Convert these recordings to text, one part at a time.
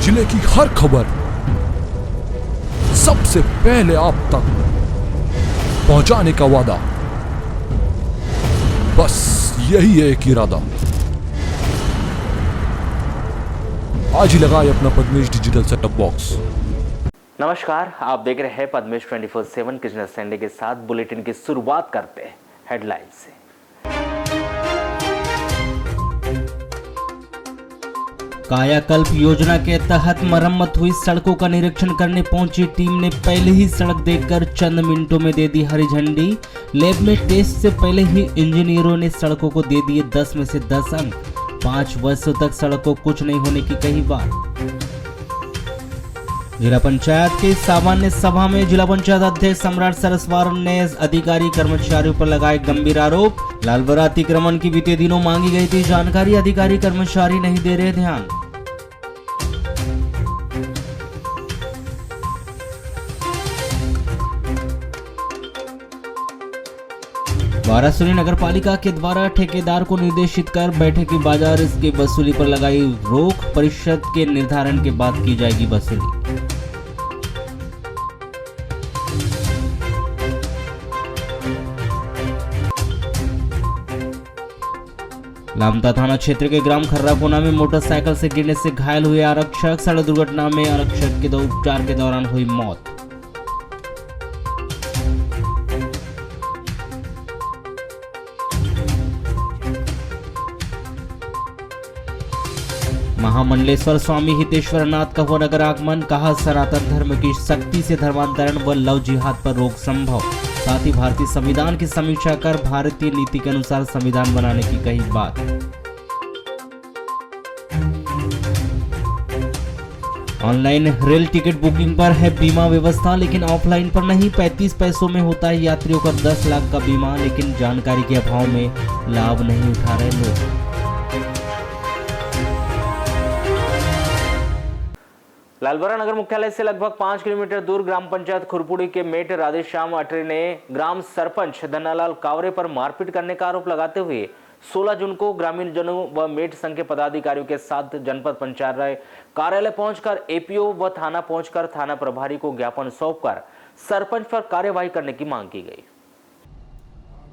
जिले की हर खबर सबसे पहले आप तक पहुंचाने का वादा, बस यही है एक इरादा। आज ही लगाए अपना पद्मेश डिजिटल सेटअप बॉक्स। नमस्कार, आप देख रहे हैं पद्मेश 24/7 कृष्ण संडे के साथ। बुलेटिन की शुरुआत करते हैं हेडलाइन से। कायाकल्प योजना के तहत मरम्मत हुई सड़कों का निरीक्षण करने पहुंची टीम ने पहले ही सड़क देखकर चंद मिनटों में दे दी हरी झंडी। लैब में टेस्ट से पहले ही इंजीनियरों ने सड़कों को दे दिए 10 में से 10 अंक। 5 वर्षों तक सड़क को कुछ नहीं होने की कही बात। जिला पंचायत के सामान्य सभा में जिला पंचायत अध्यक्ष सम्राट सरस्वार ने अधिकारी कर्मचारियों पर लगाए गंभीर आरोप। लाल बराती क्रमण की बीते दिनों मांगी गई थी जानकारी, अधिकारी कर्मचारी नहीं दे रहे ध्यान। वारासुरी नगर पालिका के द्वारा ठेकेदार को निर्देशित कर बैठकी बाजार इसकी वसूली पर लगाई रोक। परिषद के निर्धारण के बाद की जाएगी वसूली। लामता थाना क्षेत्र के ग्राम खर्राकोना में मोटरसाइकिल से गिरने से घायल हुए आरक्षक। सड़क दुर्घटना में आरक्षक के उपचार के दौरान हुई मौत। महामंडलेश्वर स्वामी हितेश्वर नाथ का हुआ नगर आगमन। कहा सनातन धर्म की शक्ति से धर्मांतरण व लव जिहाद पर रोक संभव। साथ ही भारतीय संविधान की समीक्षा कर भारतीय नीति के अनुसार संविधान बनाने की कही बात। ऑनलाइन रेल टिकट बुकिंग पर है बीमा व्यवस्था, लेकिन ऑफलाइन पर नहीं। 35 पैसों में होता है यात्रियों का 10 लाख का बीमा, लेकिन जानकारी के अभाव में लाभ नहीं उठा रहे लोग। लालबरा नगर मुख्यालय से लगभग 5 किलोमीटर दूर ग्राम पंचायत खुरपुड़ी के मेट राधेश्याम अटरे ने ग्राम सरपंच धन्नालाल कावरे पर मारपीट करने का आरोप लगाते हुए 16 जून को ग्रामीण जनों व मेट संघ के पदाधिकारियों के साथ जनपद पंचायत कार्यालय पहुंचकर एपीओ व थाना पहुंचकर थाना प्रभारी को ज्ञापन सौंपकर सरपंच पर कार्यवाही करने की मांग की गई।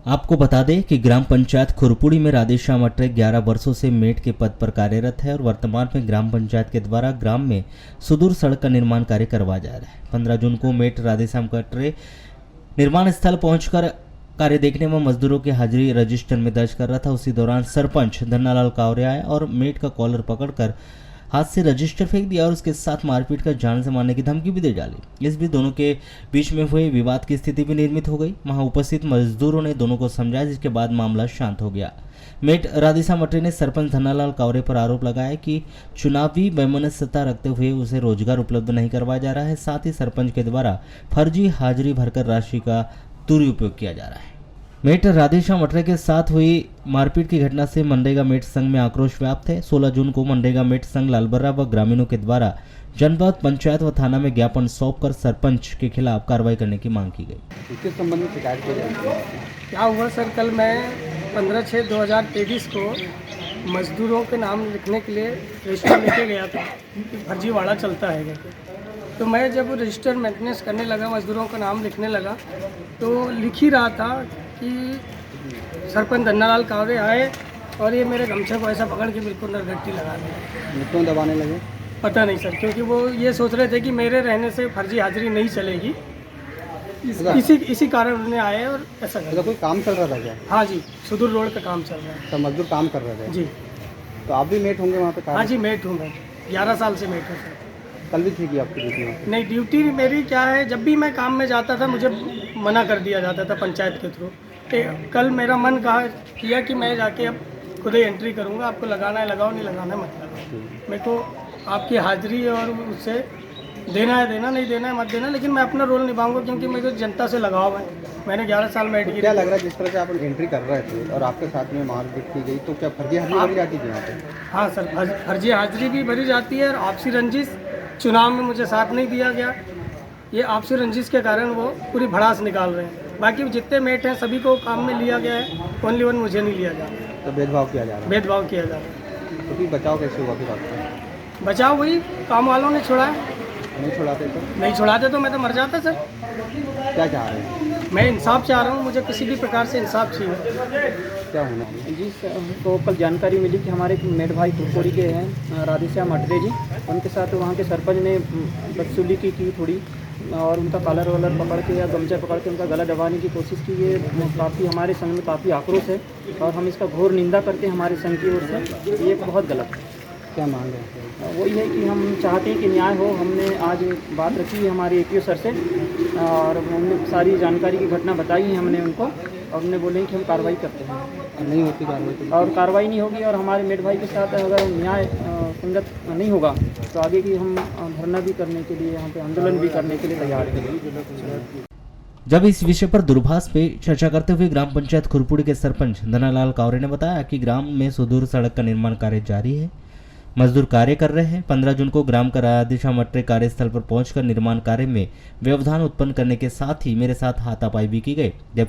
आपको बता दें कि ग्राम पंचायत खुरपुड़ी में राधेश्याम अटरे 11 वर्षों से मेट के पद पर कार्यरत है और वर्तमान में ग्राम पंचायत के द्वारा ग्राम में सुदूर सड़क का निर्माण कार्य करवाया जा रहा है। 15 जून को मेट राधेश्याम अटरे निर्माण स्थल पहुंचकर कार्य देखने में मजदूरों की हाजिरी रजिस्टर में दर्ज कर रहा था। उसी दौरान सरपंच धन्नालाल कावरे आए और मेट का कॉलर पकड़कर हाथ से रजिस्टर फेंक दिया और उसके साथ मारपीट कर जान से मारने की धमकी भी दे डाली। इस बीच दोनों के बीच में हुए विवाद की स्थिति भी निर्मित हो गई। वहां उपस्थित मजदूरों ने दोनों को समझाया, जिसके बाद मामला शांत हो गया। मेट राधेश्याम अटरे ने सरपंच धन्नालाल कावरे पर आरोप लगाया कि चुनावी वैमनस्यता रखते हुए उसे रोजगार उपलब्ध नहीं करवाया जा रहा है। साथ ही सरपंच के द्वारा फर्जी हाजिरी भरकर राशि का दुरुपयोग किया जा रहा है। मेट राधेश्याम अटरे के साथ हुई मारपीट की घटना से मनरेगा मेट संघ में आक्रोश व्याप्त है। 16 जून को मनरेगा मेट संघ लालबर्रा व ग्रामीणों के द्वारा जनपद पंचायत व थाना में ज्ञापन सौंपकर सरपंच के खिलाफ कार्रवाई करने की मांग की गई। इसके संबंध में शिकायत की गई। क्या हुआ सर, कल मैं 15/6/2023 को मजदूरों के नाम लिखने के लिए रजिस्टर लेके गया था। फर्जीवाड़ा चलता है करके, तो मैं जब रजिस्टर मेंटेनेंस करने लगा, मजदूरों का नाम लिखने लगा, तो लिख ही रहा था कि सरपंच धन्नालाल कावरे आए और ये मेरे गमछे को ऐसा पकड़ के बिल्कुल नरगट्टी लगा दी। क्यों दबाने लगे? पता नहीं सर, क्योंकि वो ये सोच रहे थे कि मेरे रहने से फर्जी हाजिरी नहीं चलेगी, इसी कारण उन्होंने आए और ऐसा कर। कोई काम चल रहा था क्या? हाँ जी, सुदूर रोड का काम चल रहा है। तो मजदूर काम कर रहे थे जी। तो आप भी मेट होंगे वहाँ पे? हाँ जी, मेट हूँ मैं, 11 साल से मेट हूँ सर। कल भी थी कि आपकी ड्यूटी? नहीं, ड्यूटी मेरी क्या है, जब भी मैं काम में जाता था मुझे मना कर दिया जाता था पंचायत के थ्रू। कल मेरा मन किया कि मैं जाके अब खुद ही एंट्री करूँगा, आपको लगाना है लगाओ, नहीं लगाना है मत लगाओ। मेरे को आपकी हाजिरी और उससे देना है देना, नहीं देना है मत देना, लेकिन मैं अपना रोल निभाऊंगा क्योंकि मेरे को जनता से लगाव है। मैंने 11 साल में एड की। क्या लग रहा है जिस तरह से आप एंट्री कर रहे थे और आपके साथ में मारपीट की गई, तो क्या फर्जी हाजिरी भरी जाती थी यहाँ पे? हाँ सर, फर्जी हाजिरी भी भरी जाती है और आपसी रंजिश, चुनाव में मुझे साथ नहीं दिया गया, ये आपसी रंजिश के कारण वो पूरी भड़ास निकाल रहे हैं। बाकी जितने मेट हैं सभी को काम में लिया गया है, ओनली वन मुझे नहीं लिया जा रहा है। तो भेदभाव किया जा रहा है? भेदभाव किया जा रहा है। तो फिर बचाव कैसे हुआ फिर आपका? बचाव वही काम वालों ने छुड़ाया, नहीं छुड़ाते तो नहीं छुड़ाते तो मैं तो मर जाता सर। क्या चाह रहे हैं? मैं इंसाफ चाह रहा हूँ, मुझे किसी भी प्रकार से इंसाफ चाहिए। क्या होना है? जी सर, हमको कल जानकारी मिली कि हमारे मेट भाई खुरपुरी के हैं राधेश्याम अटरे जी, उनके साथ वहाँ के सरपंच ने बदसलूकी की थोड़ी, और उनका कॉलर वॉलर पकड़ के या गमछा पकड़ के उनका गला दबाने की कोशिश की। ये काफ़ी हमारे संघ में काफ़ी आक्रोश है और हम इसका घोर निंदा करते हैं हमारे संघ की ओर से। ये बहुत गलत है। क्या मांग रहे हैं? वही है कि हम चाहते हैं कि न्याय हो। हमने आज बात रखी है हमारे APO सर से और हमने सारी जानकारी की घटना बताई है हमने उनको, और उन्होंने बोले कि हम कार्रवाई करते हैं। नहीं होती कार्रवाई तो और कार्रवाई नहीं होगी और हमारे मेट भाई के साथ अगर न्याय संगत नहीं होगा तो आगे की हम धरना भी करने के लिए, यहाँ पे आंदोलन भी करने के लिए तैयार हैं। जब इस विषय पर दूरभाष पे चर्चा करते हुए ग्राम पंचायत खुरपुड़ी के सरपंच धनालाल कावरे ने बताया कि ग्राम में सुदूर सड़क का निर्माण कार्य जारी है, मजदूर कार्य कर रहे हैं। 15 जून को ग्राम का राधेश्याम अटरे कार्यस्थल पर पहुंचकर निर्माण कार्य में व्यवधान उत्पन्न करने के साथ ही मेरे साथ हाथापाई भी की गई। जब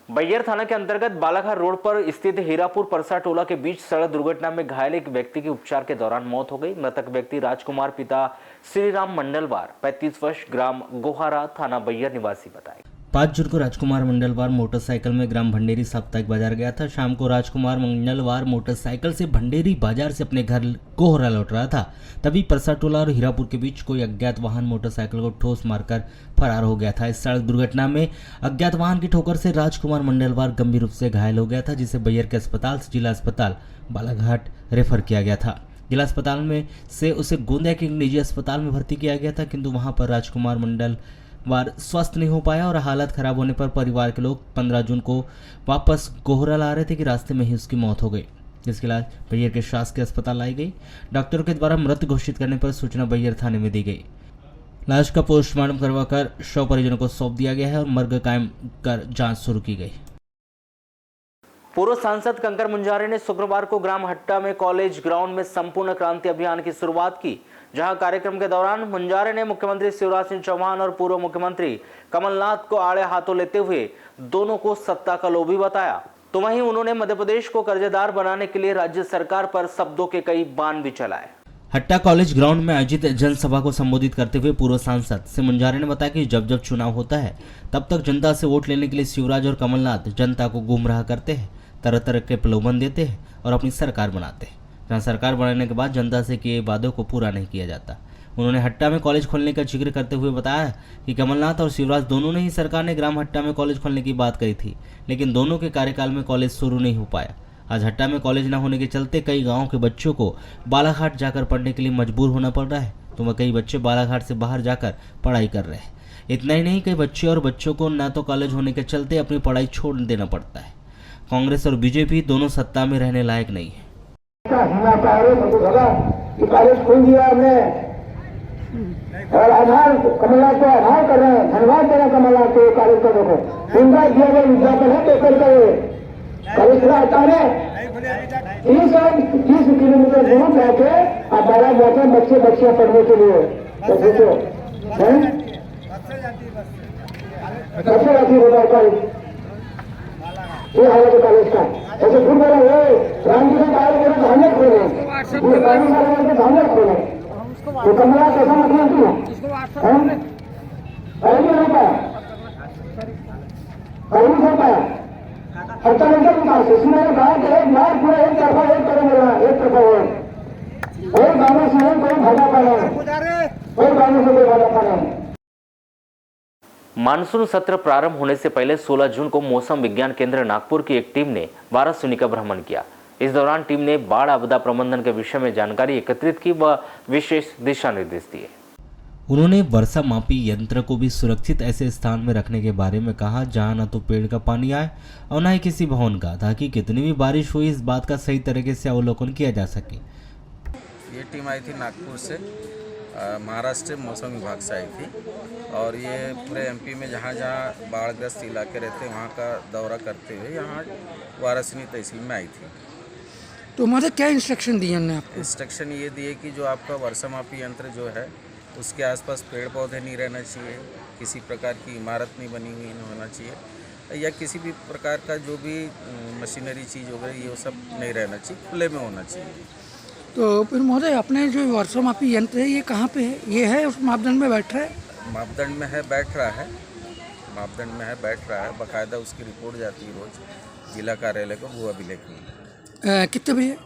बैयर थाना के अंतर्गत बालाघाट रोड पर स्थित हीरापुर परसा टोला के बीच सड़क दुर्घटना में घायल एक व्यक्ति की उपचार के दौरान मौत हो गई। मृतक व्यक्ति राजकुमार पिता श्रीराम मंडलवार 35 वर्ष ग्राम गोहारा थाना बैयर निवासी बताए। 5 जून को राजकुमार मंडलवार मोटरसाइकिल में ग्राम भंडेरी साप्ताहिक बाजार गया था। शाम को राजकुमार मंडलवार मोटरसाइकिल से भंडेरी बाजार से अपने घर गोहरा लौट रहा था। तभी परसा टोला और हीरापुर के बीच कोई अज्ञात वाहन मोटरसाइकिल को ठोस मारकर फरार हो गया था। इस सड़क दुर्घटना में अज्ञात वाहन की ठोकर से राजकुमार मंडलवार गंभीर रूप से घायल हो गया था, जिसे बैयर के अस्पताल से जिला अस्पताल बालाघाट रेफर किया गया था। जिला अस्पताल में से उसे गोंदिया के निजी अस्पताल में भर्ती किया गया था, किंतु वहां पर राजकुमार मंडलवार स्वस्थ नहीं हो पाया और हालत खराब होने पर परिवार के लोग 15 जून को वापस गोहरा ला रहे थे कि रास्ते में ही उसकी मौत हो गई, जिसके इलाज बैयर के शासकीय अस्पताल लाई गई। डॉक्टरों के द्वारा मृत घोषित करने पर सूचना बैयर थाने में दी गई। लाश का पोस्टमार्टम करवाकर शव परिजनों को सौंप दिया गया है और मर्ग कायम कर जांच शुरू की गई। पूर्व सांसद कंकर मुंजारे ने शुक्रवार को ग्राम हट्टा में कॉलेज ग्राउंड में संपूर्ण क्रांति अभियान की शुरुआत की, जहां कार्यक्रम के दौरान मुंजारे ने मुख्यमंत्री शिवराज सिंह चौहान और पूर्व मुख्यमंत्री कमलनाथ को आड़े हाथों लेते हुए दोनों को सत्ता का लोभी बताया। तो वहीं उन्होंने मध्य प्रदेश को कर्जदार बनाने के लिए राज्य सरकार पर शब्दों के कई बाण भी चलाए। हट्टा कॉलेज ग्राउंड में आयोजित जनसभा को संबोधित करते हुए पूर्व सांसद से मुंजारे ने बताया कि जब जब चुनाव होता है तब तक जनता से वोट लेने के लिए शिवराज और कमलनाथ जनता को गुमराह करते हैं, तरह तरह के प्रलोभन देते हैं और अपनी सरकार बनाते हैं, जहां सरकार बनाने के बाद जनता से किए वादों को पूरा नहीं किया जाता। उन्होंने हट्टा में कॉलेज खोलने का जिक्र करते हुए बताया कि कमलनाथ और शिवराज दोनों ने ही सरकार ने ग्राम हट्टा में कॉलेज खोलने की बात कही थी, लेकिन दोनों के कार्यकाल में कॉलेज शुरू नहीं हो पाया। आज हट्टा में कॉलेज न होने के चलते कई गांवों के बच्चों को बालाघाट जाकर पढ़ने के लिए मजबूर होना पड़ रहा है, तो वह कई बच्चे बालाघाट से बाहर जाकर पढ़ाई कर रहे हैं। इतना ही नहीं, कई बच्चे और बच्चों को न तो कॉलेज होने के चलते अपनी पढ़ाई छोड़ देना पड़ता है। कांग्रेस और बीजेपी दोनों सत्ता में रहने लायक नहीं है। कॉलेज खोल दिया हमने और आधार कमलनाथ को आधार कर रहे हैं, धन्यवाद देना कमलनाथ को कॉलेज का। देखो उनका दिया गया विज्ञापन है पेपर का, कॉलेज खुला आता है 30 किलोमीटर दूर जाके आप बारह जाते हैं बच्चियां पढ़ने के लिए। तो सोचो बच्चे जाती होगा कॉलेज, ये हालत है कॉलेज का। ऐसे फिर बोला राम जी ने कहा बोले धाने खोले, धाने खोले, तो कमला कैसा मुख्यमंत्री है? कहीं नहीं हो पाया, कहीं नहीं हो पाया। विकास इसमें कहा कि एक बार पूरा एक तरफा एक करेंगे, एक तरफा कोई गाने से कोई भागा पाना, कोई गाने से कोई भागा पाना। मानसून सत्र प्रारंभ होने से पहले 16 जून को मौसम विज्ञान केंद्र नागपुर की एक टीम ने वाराणसी का भ्रमण किया। इस दौरान टीम ने बाढ़ आपदा प्रबंधन के विषय में जानकारी एकत्रित की व विशेष दिशा निर्देश दिए। उन्होंने वर्षा मापी यंत्र को भी सुरक्षित ऐसे स्थान में रखने के बारे में कहा जहां न तो पेड़ का पानी आए और न ही किसी भवन का, ताकि कितनी भी बारिश हुई इस बात का सही तरीके से अवलोकन किया जा सके। ये टीम आई थी नागपुर से, महाराष्ट्र मौसम विभाग से आई थी और ये पूरे एमपी में जहाँ जहाँ बाढ़ग्रस्त इलाके रहते हैं वहाँ का दौरा करते हुए यहाँ वाराणसी तहसील में आई थी। तो हमारे क्या इंस्ट्रक्शन दिए हमने आपको? इंस्ट्रक्शन ये दिए कि जो आपका वर्षा मापी यंत्र जो है उसके आसपास पेड़ पौधे नहीं रहना चाहिए, किसी प्रकार की इमारत नहीं बनी हुई नहीं होना चाहिए, या किसी भी प्रकार का जो भी मशीनरी चीज़ हो गई ये सब नहीं रहना चाहिए, खुले में होना चाहिए। तो फिर महोदय अपने जो वर्षोमापी यंत्र है ये कहाँ पे है, ये है उस मापदंड में बैठ रहा है? मापदंड में है, बैठ रहा है, मापदंड में है, बैठ रहा है। बाकायदा उसकी रिपोर्ट जाती है रोज जिला कार्यालय को भू अभिलेख में। कितने बजे?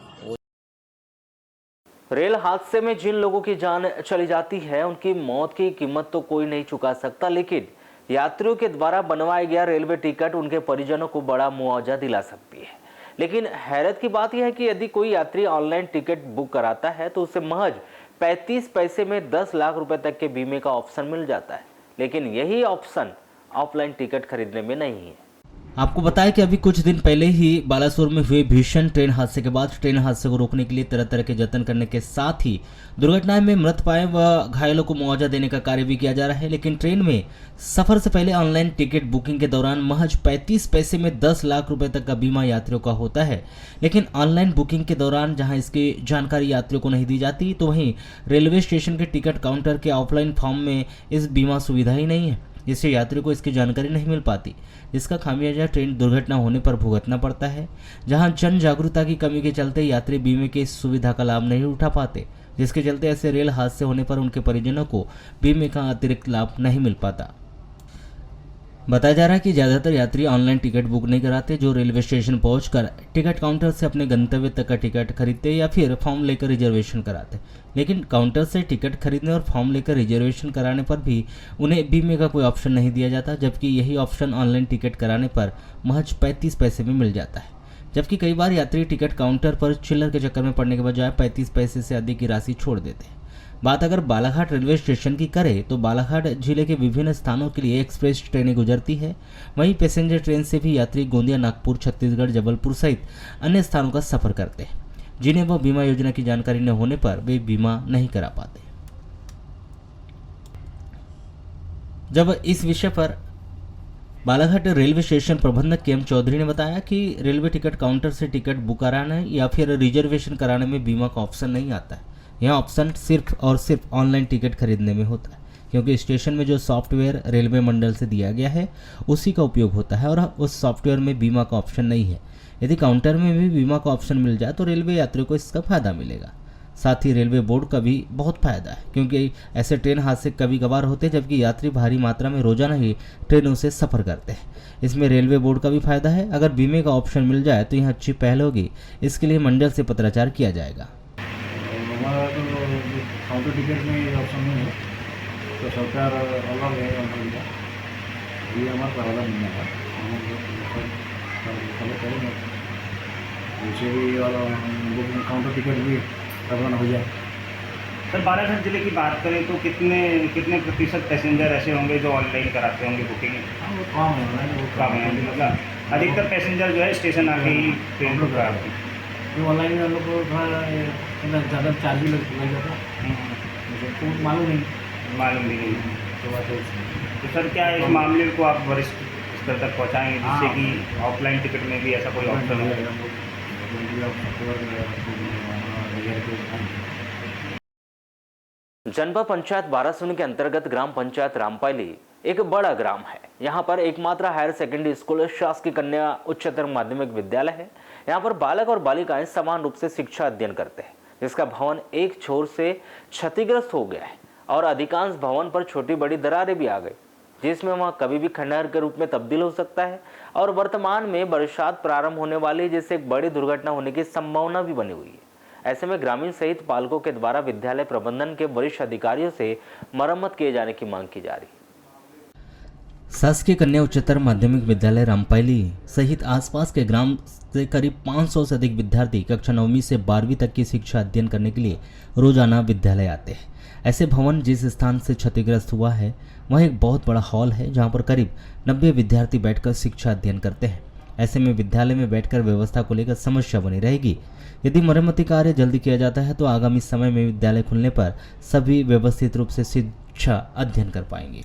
रेल हादसे में जिन लोगों की जान चली जाती है उनकी मौत की कीमत तो कोई नहीं चुका सकता, लेकिन यात्रियों के द्वारा बनवाया गया रेलवे टिकट उनके परिजनों को बड़ा मुआवजा दिला सकती है। लेकिन हैरत की बात यह है कि यदि कोई यात्री ऑनलाइन टिकट बुक कराता है तो उसे महज 35 पैसे में 10 लाख रुपए तक के बीमे का ऑप्शन मिल जाता है, लेकिन यही ऑप्शन ऑफलाइन टिकट खरीदने में नहीं है। आपको बताया कि अभी कुछ दिन पहले ही बालासोर में हुए भीषण ट्रेन हादसे के बाद ट्रेन हादसे को रोकने के लिए तरह तरह के जतन करने के साथ ही दुर्घटनाएं में मृत पाए व घायलों को मुआवजा देने का कार्य भी किया जा रहा है। लेकिन ट्रेन में सफर से पहले ऑनलाइन टिकट बुकिंग के दौरान महज 35 पैसे में 10 लाख रुपए तक का बीमा यात्रियों का होता है। लेकिन ऑनलाइन बुकिंग के दौरान जहां इसकी जानकारी यात्रियों को नहीं दी जाती, तो वहीं रेलवे स्टेशन के टिकट काउंटर के ऑफलाइन फॉर्म में इस बीमा सुविधा ही नहीं है, जिससे यात्रियों को इसकी जानकारी नहीं मिल पाती, जिसका खामियाजा ट्रेन दुर्घटना होने पर भुगतना पड़ता है। जहां जन जागरूकता की कमी के चलते यात्री बीमे की इस सुविधा का लाभ नहीं उठा पाते, जिसके चलते ऐसे रेल हादसे होने पर उनके परिजनों को बीमे का अतिरिक्त लाभ नहीं मिल पाता। बताया जा रहा है कि ज़्यादातर यात्री ऑनलाइन टिकट बुक नहीं कराते, जो रेलवे स्टेशन पहुंचकर टिकट काउंटर से अपने गंतव्य तक का टिकट खरीदते या फिर फॉर्म लेकर रिजर्वेशन कराते। लेकिन काउंटर से टिकट खरीदने और फॉर्म लेकर रिजर्वेशन कराने पर भी उन्हें बीमे का कोई ऑप्शन नहीं दिया जाता, जबकि यही ऑप्शन ऑनलाइन टिकट कराने पर महज 35 पैसे में मिल जाता है। जबकि कई बार यात्री टिकट काउंटर पर चिल्लर के चक्कर में पड़ने के बजाय 35 पैसे से अधिक की राशि छोड़ देते हैं। बात अगर बालाघाट रेलवे स्टेशन की करें तो बालाघाट जिले के विभिन्न स्थानों के लिए एक्सप्रेस ट्रेनें गुजरती है। वहीं पैसेंजर ट्रेन से भी यात्री गोंदिया, नागपुर, छत्तीसगढ़, जबलपुर सहित अन्य स्थानों का सफर करते हैं, जिन्हें वह बीमा योजना की जानकारी न होने पर वे बीमा नहीं करा पाते। जब इस विषय पर बालाघाट रेलवे स्टेशन प्रबंधक के एम चौधरी ने बताया कि रेलवे टिकट काउंटर से टिकट बुक कराने या फिर रिजर्वेशन कराने में बीमा का ऑप्शन नहीं आता है। यह ऑप्शन सिर्फ और सिर्फ ऑनलाइन टिकट खरीदने में होता है, क्योंकि स्टेशन में जो सॉफ्टवेयर रेलवे मंडल से दिया गया है उसी का उपयोग होता है और उस सॉफ्टवेयर में बीमा का ऑप्शन नहीं है। यदि काउंटर में भी बीमा का ऑप्शन मिल जाए तो रेलवे यात्रियों को इसका फायदा मिलेगा। साथ ही रेलवे बोर्ड का भी बहुत फायदा है, क्योंकि ऐसे ट्रेन हादसे कभी कभार होते हैं जबकि यात्री भारी मात्रा में रोजाना ही ट्रेनों से सफर करते हैं। इसमें रेलवे बोर्ड का भी फायदा है। अगर बीमे का ऑप्शन मिल जाए तो यह अच्छी पहल होगी। इसके लिए मंडल से पत्राचार किया जाएगा। हमारा तो काउंटर टिकट में ये ऑप्शन नहीं है, तो सरकार अलग है हमारा, ये हमारा प्रावधान नहीं है। हम करेंगे वैसे भी और काउंटर टिकट भी करवाना हो जाए। सर, बालाघाट जिले की बात करें तो कितने प्रतिशत पैसेंजर ऐसे होंगे जो ऑनलाइन कराते होंगे बुकिंग? वो काम है ऑनलाइन, वो काम है, मतलब अधिकतर पैसेंजर जो है स्टेशन आके ही ट्रेन बुक कराते हैं। तो ऑनलाइन में हम लोग को थोड़ा ज़्यादा चार्ज भी लग जाता है, तो मालूम भी नहीं। तो सर, क्या इस मामले को आप वरिष्ठ स्तर तक पहुँचाएंगे जिससे कि ऑफलाइन टिकट में भी ऐसा कोई ऑप्शन हो? जनपद पंचायत बारासूनी के अंतर्गत ग्राम पंचायत रामपाली एक बड़ा ग्राम है। यहाँ पर एकमात्र हायर सेकेंडरी स्कूल शासकीय कन्या उच्चतर माध्यमिक विद्यालय है। यहाँ पर बालक और बालिकाएं समान रूप से शिक्षा अध्ययन करते हैं, जिसका भवन एक छोर से क्षतिग्रस्त हो गया है और अधिकांश भवन पर छोटी बड़ी दरारें भी आ गई, जिसमें वह कभी भी खंडहर के रूप में तब्दील हो सकता है और वर्तमान में बरसात प्रारंभ होने वाली है, जिससे एक बड़ी दुर्घटना होने की संभावना भी बनी हुई है। ऐसे में ग्रामीण सहित पालकों के द्वारा विद्यालय प्रबंधन के वरिष्ठ अधिकारियों से मरम्मत किए जाने की मांग की जा रही है। शासकीय कन्या उच्चतर माध्यमिक विद्यालय रामपाली सहित आसपास के ग्राम से करीब 500 से अधिक विद्यार्थी कक्षा 9वीं से 12वीं तक की शिक्षा अध्ययन करने के लिए रोजाना विद्यालय आते हैं। ऐसे भवन जिस स्थान से क्षतिग्रस्त हुआ है वह एक बहुत बड़ा हॉल है, जहां पर करीब 90 विद्यार्थी बैठकर शिक्षा अध्ययन करते हैं। ऐसे में विद्यालय में बैठकर व्यवस्था को लेकर समस्या बनी रहेगी। यदि मरम्मती कार्य जल्दी किया जाता है तो आगामी समय में विद्यालय खुलने पर सभी व्यवस्थित रूप से शिक्षा अध्ययन कर पाएंगे।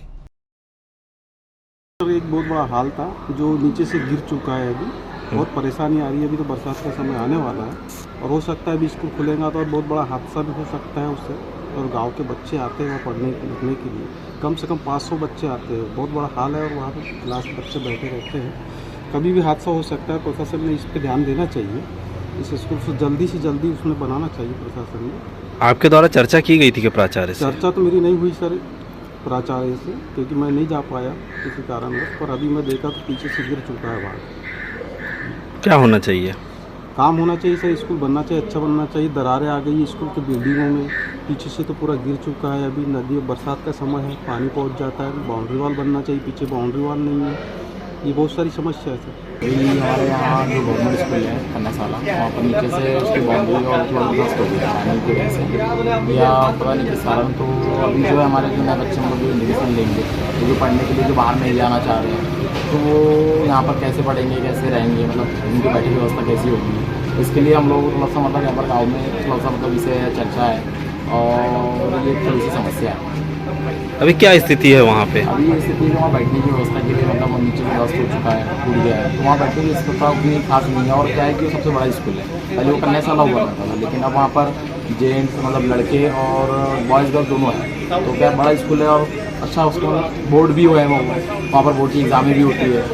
एक बहुत बड़ा हाल था जो नीचे से गिर चुका है। अभी बहुत परेशानी आ रही है। अभी तो बरसात का समय आने वाला है और हो सकता है अभी स्कूल खुलेगा तो बहुत बड़ा हादसा भी हो सकता है उससे। और गांव के बच्चे आते हैं पढ़ने लिखने के लिए, कम से कम 500 बच्चे आते हैं। बहुत बड़ा हाल है और वहाँ पर क्लास बच्चे बैठे रहते हैं। कभी भी हादसा हो सकता है। प्रशासन ने इस पर ध्यान देना चाहिए इस स्कूल से जल्दी उसमें बनाना चाहिए प्रशासन ने। आपके द्वारा चर्चा की गई थी कि प्राचार्य से? चर्चा तो मेरी नहीं हुई सर प्राचार्य से, क्योंकि मैं नहीं जा पाया किसी कारणवश, पर अभी मैं देखा तो पीछे से गिर चुका है बाहर। क्या होना चाहिए? काम होना चाहिए सर, स्कूल बनना चाहिए, अच्छा बनना चाहिए। दरारें आ गई स्कूल की बिल्डिंगों में, पीछे से तो पूरा गिर चुका है। अभी नदी बरसात का समय है, पानी पहुंच जाता है। बाउंड्री वॉल बनना चाहिए, पीछे बाउंड्री वॉल नहीं है। ये बहुत सारी समस्या है सर। हमारे यहाँ जो गवर्नमेंट स्कूल है कन्याशाला, वहाँ पर नीचे से उसकी बाउंड्री और थोड़ा ध्वस्त हो गया पानी की वजह से, या पता नहीं किस कारण। तो अभी जो है हमारे जो नए बच्चे मतलब जो एडमिशन लेंगे, तो जो पढ़ने के लिए जो बाहर नहीं जाना चाह रहे हैं, तो वो यहाँ पर कैसे पढ़ेंगे, कैसे रहेंगे, मतलब उनकी बैठने की व्यवस्था कैसी होगी। इसके लिए हम लोग थोड़ा सा मतलब यहाँ पर गाँव में थोड़ा सा मतलब इसे चर्चा है और ये थोड़ी सी समस्या है। अभी क्या स्थिति है वहाँ पे? अभी ये स्थिति है वहाँ बैठने की व्यवस्था के लिए मतलब नीचे ध्वस्त हो चुका है, टूट गया है। तो वहाँ बैठने की व्यवस्था उतनी खास नहीं है। और क्या है कि वो सबसे बड़ा स्कूल है, पहले वो कन्याशाला हुआ करता था, लेकिन अब वहाँ पर जेंट्स मतलब लड़के और बॉयज़ गर्ल्स दोनों हैं। तो क्या बड़ा स्कूल है और अच्छा उसको बोर्ड भी हुआ है, वहाँ पर बोर्ड की एग्ज़ामें भी होती है।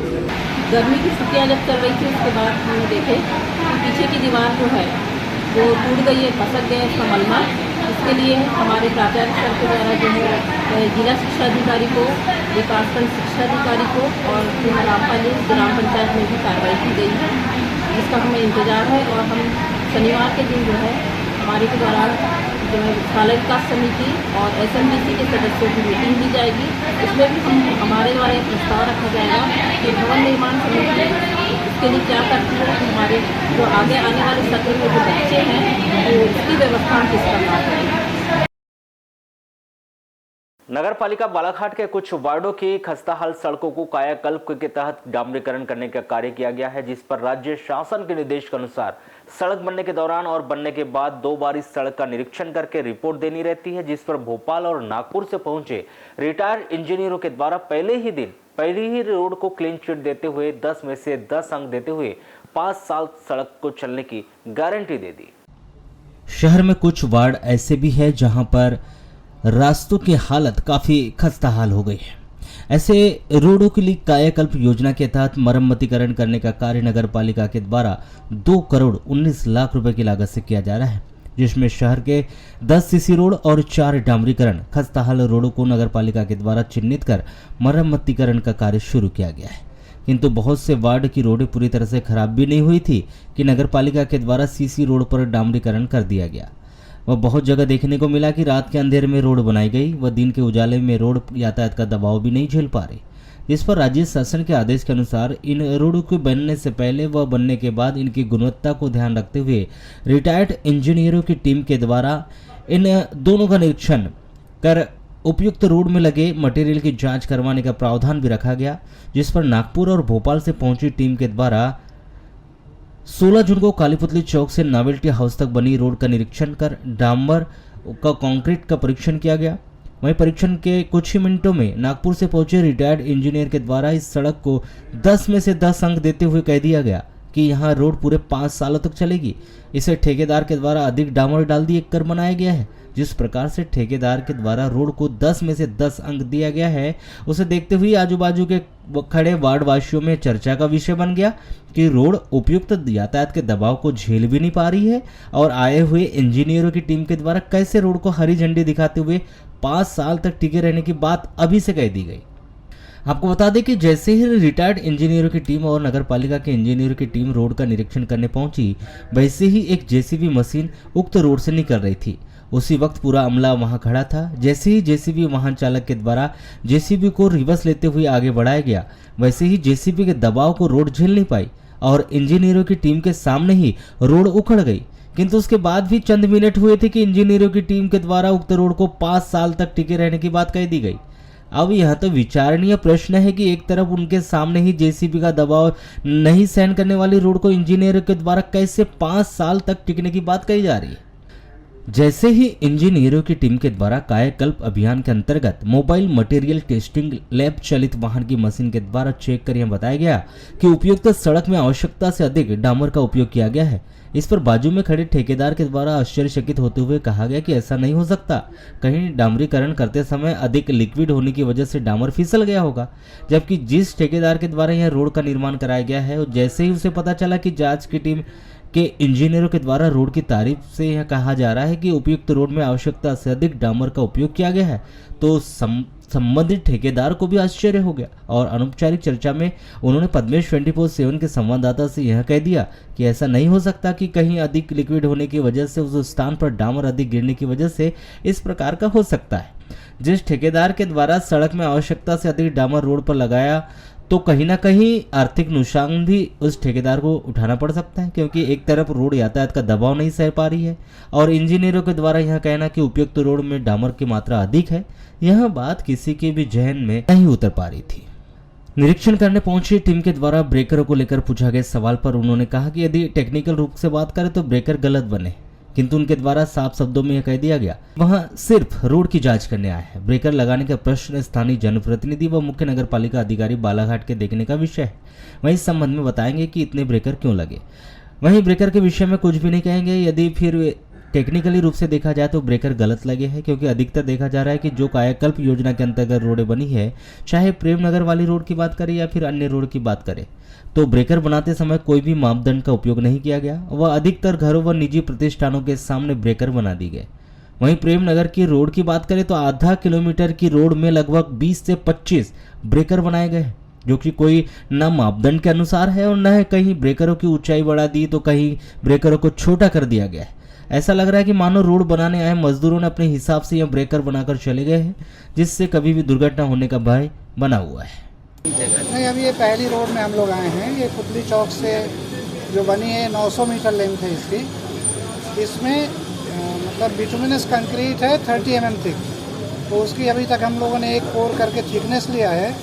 गर्मी की छुट्टियाँ जब चल रही थी उसके बाद हमने देखे कि पीछे की दीवार जो है वो टूट गई है, खसक गया है इसका मलबा। इसके लिए हमारे प्राचार्य सर के द्वारा जो है जिला शिक्षा अधिकारी को, विकासखंड शिक्षा अधिकारी को और रामपाली ग्राम पंचायत में भी कार्रवाई की गई है, जिसका हमें इंतजार है। और हम शनिवार के दिन जो है हमारे के द्वारा जो है विद्यालय विकास समिति और SMBC के सदस्यों की मीटिंग दी जाएगी। इसमें भी हमारे द्वारा एक प्रस्ताव रखा जाएगा कि भवन निर्माण समिति इसके लिए क्या करती है, कि हमारे जो आगे आने वाले सत्र में जो बच्चे हैं वो इसकी व्यवस्था हम किस प्रकार करें। नगर पालिका बालाघाट के कुछ वार्डों की खस्ताहाल सड़कों को कायाकल्प के तहत डामरीकरण करने का कार्य किया गया है, जिस पर राज्य शासन के निर्देश के अनुसार सड़क बनने के दौरान और बनने के बाद 2 बार इस सड़क का निरीक्षण करके रिपोर्ट देनी रहती है, जिस पर भोपाल और नागपुर से पहुंचे रिटायर्ड इंजीनियरों के द्वारा पहले ही रोड को क्लीन चिट देते हुए 10 में से 10 अंक देते हुए 5 साल सड़क को चलने की गारंटी दे दी। शहर में कुछ वार्ड ऐसे भी है जहां पर रास्तों की हालत काफी खस्ताहाल हो गई है। ऐसे रोडों के लिए कायाकल्प योजना के तहत मरम्मतीकरण करने का कार्य नगर पालिका के द्वारा 2 करोड़ 19 लाख रुपए की लागत से किया जा रहा है, जिसमें शहर के 10 सीसी रोड और 4 डामरीकरण खस्ताहाल रोडों को नगर पालिका के द्वारा चिन्हित कर मरम्मतीकरण का कार्य शुरू किया गया है। किंतु बहुत से वार्ड की रोडें पूरी तरह से खराब भी नहीं हुई थी कि नगर पालिका के द्वारा सीसी रोड पर डामरीकरण कर दिया गया। वह बहुत जगह देखने को मिला कि रात के अंधेरे में रोड बनाई गई व दिन के उजाले में रोड यातायात का दबाव भी नहीं झेल पा रही, जिस पर राज्य शासन के आदेश के अनुसार इन रोडों के बनने से पहले व बनने के बाद इनकी गुणवत्ता को ध्यान रखते हुए रिटायर्ड इंजीनियरों की टीम के द्वारा इन दोनों का निरीक्षण कर उपयुक्त रोड में लगे मटेरियल की जांच करवाने का प्रावधान भी रखा गया, जिस पर नागपुर और भोपाल से पहुंची टीम के द्वारा 16 जून को कालीपुतली चौक से नॉवेल्टी हाउस तक बनी रोड का निरीक्षण कर डामर का कंक्रीट का परीक्षण किया गया। वहीं परीक्षण के कुछ ही मिनटों में नागपुर से पहुंचे रिटायर्ड इंजीनियर के द्वारा इस सड़क को 10 में से 10 अंक देते हुए कह दिया गया कि यहां रोड पूरे 5 सालों तक चलेगी। इसे ठेकेदार के द्वारा अधिक डामर डाल दिए कर बनाया गया है। जिस प्रकार से ठेकेदार के द्वारा रोड को 10 में से 10 अंक दिया गया है, उसे देखते हुए आजू बाजू के खड़े वार्ड वासियों में चर्चा का विषय बन गया कि रोड उपयुक्त यातायात के दबाव को झेल भी नहीं पा रही है और आए हुए इंजीनियरों की टीम के द्वारा कैसे रोड को हरी झंडी दिखाते हुए 5 साल तक टिके रहने की बात अभी से कह दी गई। आपको बता दें कि जैसे ही रिटायर्ड इंजीनियरों की टीम और नगर पालिका के इंजीनियरों की टीम रोड का निरीक्षण करने पहुंची, वैसे ही एक जेसीबी मशीन उक्त रोड से निकल रही थी। उसी वक्त पूरा अमला वहां खड़ा था। जैसे ही जेसीबी वाहन चालक के द्वारा जेसीबी को रिवर्स लेते हुए आगे बढ़ाया गया, वैसे ही जेसीबी के दबाव को रोड झेल नहीं पाई और इंजीनियरों की टीम के सामने ही रोड उखड़ गई। किंतु उसके बाद भी चंद मिनट हुए थे कि इंजीनियरों की टीम के द्वारा उक्त रोड को 5 साल तक टिके रहने की बात कह दी गई। अब यह तो विचारणीय प्रश्न है कि एक तरफ उनके सामने ही जेसीबी का दबाव नहीं सहन करने वाली रोड को इंजीनियरों के द्वारा कैसे 5 साल तक टिकने की बात कही जा रही है। जैसे ही इंजीनियरों की टीम के द्वारा कायाकल्प अभियान के अंतर्गत मोबाइल मटेरियल टेस्टिंग लैब चलित वाहन की मशीन के द्वारा चेक कर यह बताया गया कि उपयुक्त सड़क में आवश्यकता से अधिक डामर का उपयोग किया गया है। इस पर बाजू में खड़े ठेकेदार के द्वारा आश्चर्यचकित होते हुए कहा गया कि ऐसा नहीं हो सकता, कहीं डामरीकरण करते समय अधिक लिक्विड होने की वजह से डामर फिसल गया होगा। जबकि जिस ठेकेदार के द्वारा यह रोड का निर्माण कराया गया है, जैसे ही उसे पता चला कि जांच की टीम के इंजीनियरों के द्वारा रोड की तारीफ से यह कहा जा रहा है कि उपयुक्त रोड में आवश्यकता से अधिक डामर का उपयोग किया गया है, तो संबंधित ठेकेदार को भी आश्चर्य हो गया और अनौपचारिक चर्चा में उन्होंने पद्मेश 24/7 के संवाददाता से यह कह दिया कि ऐसा नहीं हो सकता कि कहीं अधिक लिक्विड होने की वजह से उस स्थान पर डामर अधिक गिरने की वजह से इस प्रकार का हो सकता है। जिस ठेकेदार के द्वारा सड़क में आवश्यकता से अधिक डामर रोड पर लगाया तो कहीं ना कहीं आर्थिक नुकसान भी उस ठेकेदार को उठाना पड़ सकता है, क्योंकि एक तरफ रोड यातायात का दबाव नहीं सह पा रही है और इंजीनियरों के द्वारा यह कहना कि उपयुक्त रोड में डामर की मात्रा अधिक है, यह बात किसी के भी जहन में नहीं उतर पा रही थी। निरीक्षण करने पहुंची टीम के द्वारा ब्रेकरों को लेकर पूछा गया सवाल पर उन्होंने कहा कि यदि टेक्निकल रूप से बात करें तो ब्रेकर गलत बने, किंतु उनके द्वारा साफ शब्दों में यह कह दिया गया वहां सिर्फ रोड की जांच करने आए हैं। ब्रेकर लगाने का प्रश्न स्थानीय जनप्रतिनिधि व मुख्य नगर पालिका अधिकारी बालाघाट के देखने का विषय है। वहीं इस संबंध में बताएंगे कि इतने ब्रेकर क्यों लगे। वहीं ब्रेकर के विषय में कुछ भी नहीं कहेंगे। यदि फिर टेक्निकली रूप से देखा जाए तो ब्रेकर गलत लगे हैं, क्योंकि अधिकतर देखा जा रहा है कि जो कायाकल्प योजना के अंतर्गत रोडें बनी है, चाहे प्रेम नगर वाली रोड की बात करें या फिर अन्य रोड की बात करें, तो ब्रेकर बनाते समय कोई भी मापदंड का उपयोग नहीं किया गया। वह अधिकतर घरों व निजी प्रतिष्ठानों के सामने ब्रेकर बना दी गए। वहीं प्रेम नगर की रोड की बात करें तो आधा किलोमीटर की रोड में लगभग 20 से 25 ब्रेकर बनाए गए, जो कि कोई न मापदंड के अनुसार है और न कहीं ब्रेकरों की ऊंचाई बढ़ा दी तो कहीं ब्रेकरों को छोटा कर दिया गया है। ऐसा लग रहा है कि मानो रोड बनाने आए मजदूरों ने अपने हिसाब से यह ब्रेकर बनाकर चले गए हैं, जिससे कभी भी दुर्घटना होने का भय बना हुआ है। नहीं, अभी ये पहली रोड में हम लोग आए हैं। ये पुतली चौक से जो बनी है 900 मीटर लेंथ है इसकी। इसमें मतलब बिटुमिनस कंक्रीट है 30 mm थिक, तो उसकी अभी तक हम लोगों ने एक कोर करके थिकनेस लिया है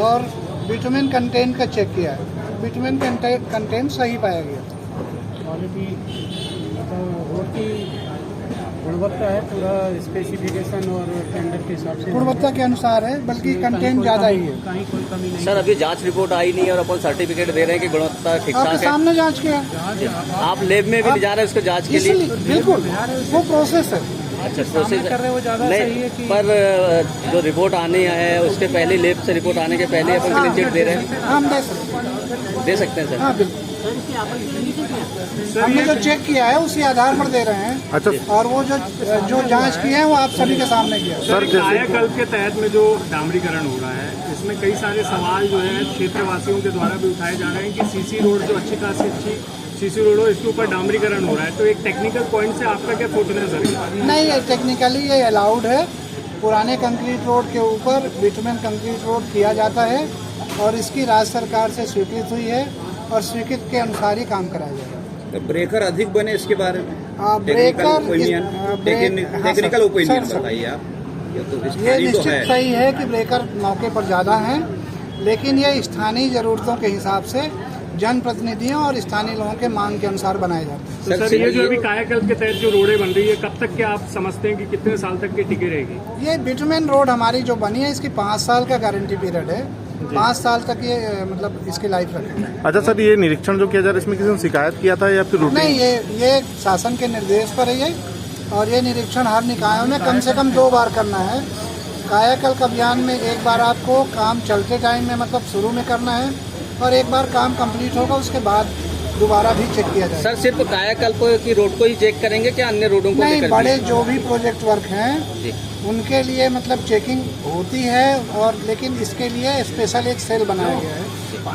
और बिटुमिन कंटेंट का चेक किया है। बिटुमिन कंटेंट सही पाया गया। क्वालिटी रोड की गुणवत्ता है, पूरा स्पेसिफिकेशन और टेंडर के हिसाब से गुणवत्ता के अनुसार है, बल्कि कंटेंट ज़्यादा ही है। कहीं कोई कमी नहीं। सर, अभी जांच रिपोर्ट आई नहीं और अपन सर्टिफिकेट दे रहे हैं कि गुणवत्ता ठीक ठाक है। आपके सामने जांच किया। आप लेब में भी जा रहे हैं उसको जांच के लिए? बिल्कुल, वो प्रोसेस है। अच्छा, प्रोसेस कर रहे हो ज़्यादा सही है कि पर जो रिपोर्ट आनी है उसके पहले, लेब से रिपोर्ट आने के पहले अपन क्लीन चिट दे रहे हैं? हम दे सकते हैं सर। हाँ बिल्कुल, हमने जो चेक किया है उसी आधार पर दे रहे हैं। अच्छा, और वो जो जांच की है वो आप सभी के सामने किया। सर, कायाकल्प के तहत में जो डामरीकरण हो रहा है, इसमें कई सारे सवाल जो है क्षेत्रवासियों के द्वारा भी उठाए जा रहे हैं कि सीसी रोड जो अच्छी खासी अच्छी सीसी रोड हो, इसके ऊपर डामरीकरण हो रहा है, तो एक टेक्निकल पॉइंट से आपका क्या सोचना है सर? नहीं, टेक्निकली ये अलाउड है। पुराने कंक्रीट रोड के ऊपर बिटुमिन कंक्रीट रोड किया जाता है और इसकी राज्य सरकार से स्वीकृत हुई है और स्वीकृत के अनुसार ही काम कराया जाएगा। तो ब्रेकर अधिक बने इसके बारे में टेक्निकल ओपिनियन बताइए आप। ये निश्चित सही है कि ब्रेकर मौके पर ज़्यादा हैं, लेकिन ये स्थानीय ज़रूरतों के हिसाब से जनप्रतिनिधियों और स्थानीय लोगों के मांग के अनुसार बनाए जाते हैं। तो सर, ये जो अभी कायाकल्प के तहत जो रोडें बन रही है, कब तक के आप समझते हैं कि कितने साल तक की टिके रहेगी? ये बिटुमिन रोड हमारी जो बनी है इसकी 5 साल का गारंटी पीरियड है। 5 साल तक ये मतलब इसकी लाइफ रखेगी। अच्छा सर, ये निरीक्षण जो किया जा रहा है इसमें किसी ने शिकायत किया था या फिर रूटीन? नहीं, ये शासन के निर्देश पर है ये, और ये निरीक्षण हर निकायों में कम से कम 2 बार करना है। कायाकल्प अभियान में एक बार आपको काम चलते टाइम में मतलब शुरू में करना है और एक बार काम कंप्लीट होगा उसके बाद दोबारा भी चेक किया जाएगा। सर, सिर्फ कायाकल्प की रोड को ही चेक करेंगे क्या अन्य रोडों को? नहीं, बड़े जो भी प्रोजेक्ट वर्क हैं उनके लिए मतलब चेकिंग होती है, और लेकिन इसके लिए स्पेशल एक सेल बनाया गया है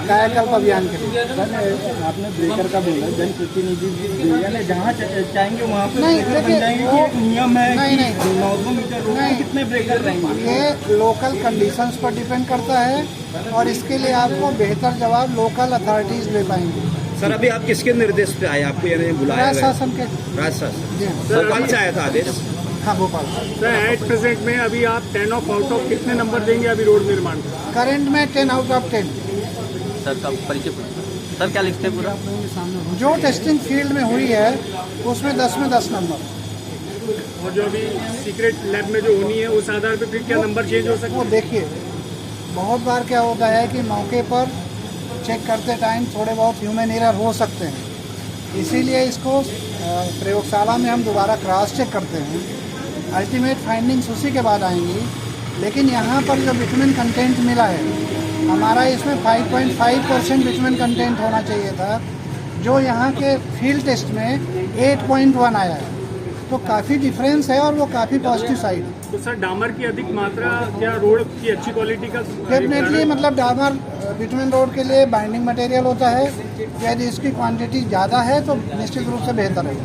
कायाकल्प अभियान के लिए। आपने ब्रेकर का बोला, जनप्रतिनिधि जहाँ चाहेंगे वहाँ पे नहीं, लेकिन नियम है नहीं, कि 900 मीटर रोड में कितने ब्रेकर रहेंगे? ये लोकल कंडीशंस पर डिपेंड करता है और इसके लिए आपको बेहतर जवाब लोकल अथॉरिटीज ले पाएंगे। सर, अभी आप किसके निर्देश पे आए? आपको यानी बुलाया राज्य शासन के? राज्य शासन भोपाल से आया था आदेश? हाँ, भोपाल। सर, एट प्रेजेंट में अभी आप 10 आउट ऑफ कितने नंबर देंगे अभी रोड निर्माण का? करंट में 10 आउट ऑफ 10। सर, का परिचय सर क्या लिखते हैं पूरा? जो टेस्टिंग फील्ड में हुई है उसमें 10 में 10 नंबर। और जो अभी सीक्रेट लैब में जो होनी है उस आधार पर फिर क्या नंबर चेंज हो सकता है? वो देखिए, बहुत बार क्या होता है कि मौके पर चेक करते टाइम थोड़े बहुत ह्यूमन एरर हो सकते हैं, इसीलिए इसको प्रयोगशाला में हम दोबारा क्रॉस चेक करते हैं। अल्टीमेट फाइंडिंग्स उसी के बाद आएंगी, लेकिन यहाँ पर जो बिटुमिन कंटेंट मिला है हमारा, इसमें 5.5% बिटुमिन कंटेंट होना चाहिए था, जो यहाँ के फील्ड टेस्ट में 8.1 आया है, तो काफ़ी डिफरेंस है और वो काफ़ी पॉजिटिव साइड है। तो सर डामर की अधिक मात्रा क्या रोड की अच्छी क्वालिटी का डेफिनेटली मतलब डामर बिटुमेन रोड के लिए बाइंडिंग मटेरियल होता है, यदि इसकी क्वांटिटी ज़्यादा है तो निश्चित रूप से बेहतर है।